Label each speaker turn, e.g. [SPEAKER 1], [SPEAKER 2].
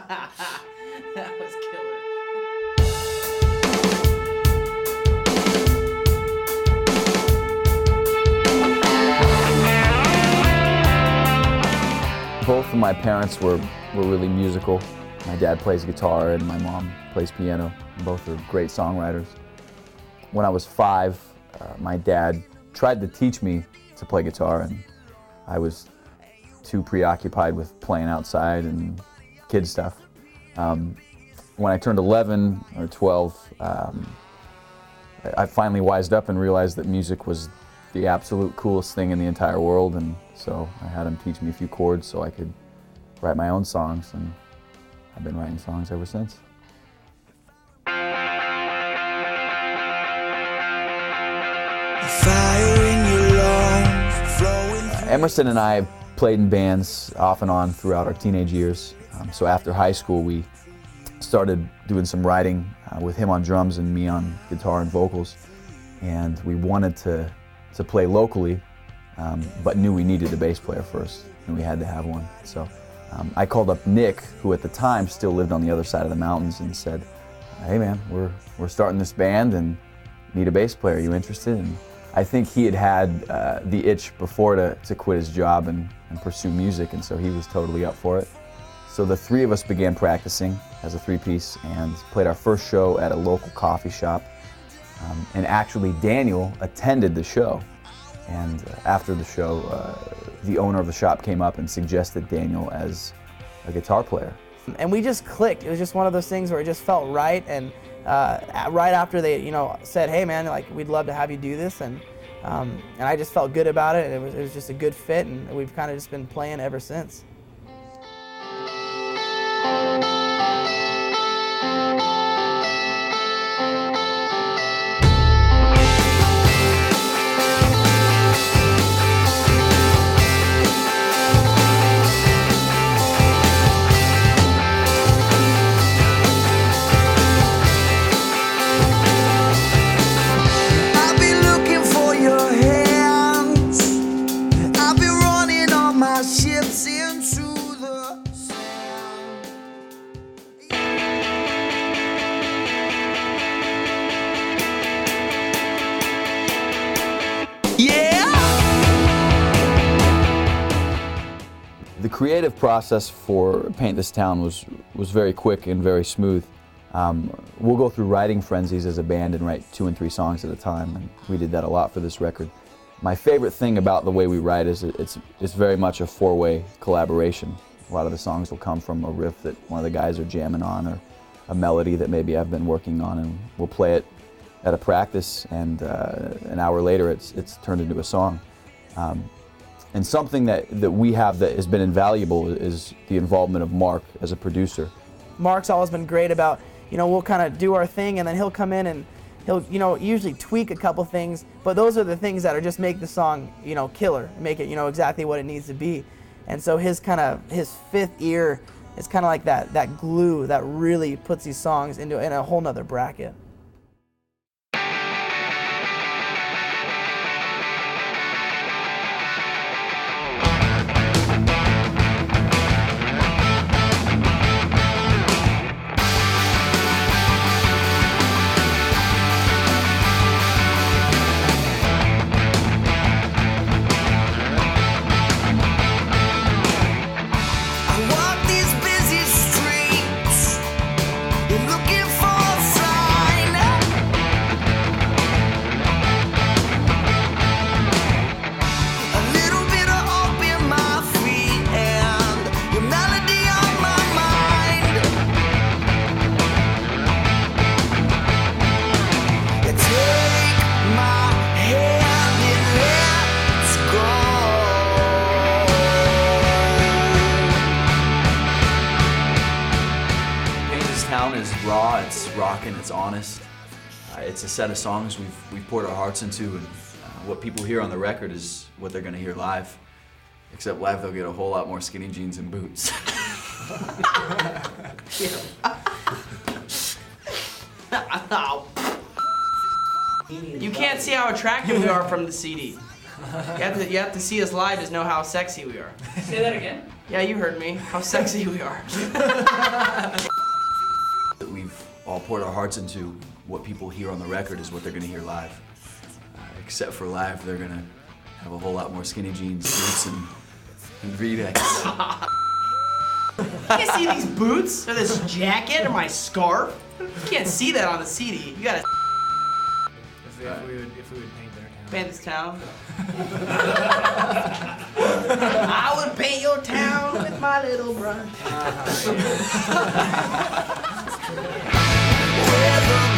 [SPEAKER 1] That was killer.
[SPEAKER 2] Both of my parents were really musical. My dad plays guitar and my mom plays piano. Both are great songwriters. When I was 5, my dad tried to teach me to play guitar, and I was too preoccupied with playing outside and kid stuff. When I turned 11 or 12, I finally wised up and realized that music was the absolute coolest thing in the entire world, and so I had him teach me a few chords so I could write my own songs, and I've been writing songs ever since. Emerson and I played in bands off and on throughout our teenage years. So after high school, we started doing some writing with him on drums and me on guitar and vocals. And we wanted to play locally, but knew we needed a bass player first, and we had to have one. So I called up Nick, who at the time still lived on the other side of the mountains, and said, "Hey man, we're starting this band and need a bass player. Are you interested?" And I think he had the itch before to quit his job and pursue music, and so he was totally up for it. So the three of us began practicing as a three-piece and played our first show at a local coffee shop. And actually Daniel attended the show. And after the show, the owner of the shop came up and suggested Daniel as a guitar player.
[SPEAKER 1] And we just clicked. It was just one of those things where it just felt right. And right after they, said, "Hey man, like we'd love to have you do this," and I just felt good about it. And it was just a good fit, and we've kind of just been playing ever since.
[SPEAKER 2] The creative process for Paint This Town was very quick and very smooth. We'll go through writing frenzies as a band and write 2 and 3 songs at a time, and we did that a lot for this record. My favorite thing about the way we write is it's very much a 4-way collaboration. A lot of the songs will come from a riff that one of the guys are jamming on, or a melody that maybe I've been working on, and we'll play it at a practice, and an hour later it's turned into a song. And something that we have that has been invaluable is the involvement of Mark as a producer.
[SPEAKER 1] Mark's always been great about, we'll kind of do our thing, and then he'll come in and he'll, usually tweak a couple things, but those are the things that are just make the song, killer, make it, exactly what it needs to be. And so his 5th ear is kind of like that glue that really puts these songs in a whole nother bracket.
[SPEAKER 2] Is raw, it's rockin', it's honest. It's a set of songs we've poured our hearts into, and what people hear on the record is what they're gonna hear live. Except live they'll get a whole lot more skinny jeans and boots.
[SPEAKER 1] You can't see how attractive we are from the CD. You have to see us live to know how sexy we are.
[SPEAKER 3] Say that again.
[SPEAKER 1] Yeah, you heard me. How sexy we are.
[SPEAKER 2] We've all poured our hearts into what people hear on the record is what they're going to hear live. Except for live, they're going to have a whole lot more skinny jeans, boots, and V-necks.
[SPEAKER 1] You can't see these boots, or this jacket, or my scarf. You can't see that on the CD. You gotta
[SPEAKER 3] If we would paint their town.
[SPEAKER 1] paint this town. I would paint your town with my little brush.
[SPEAKER 4] Where the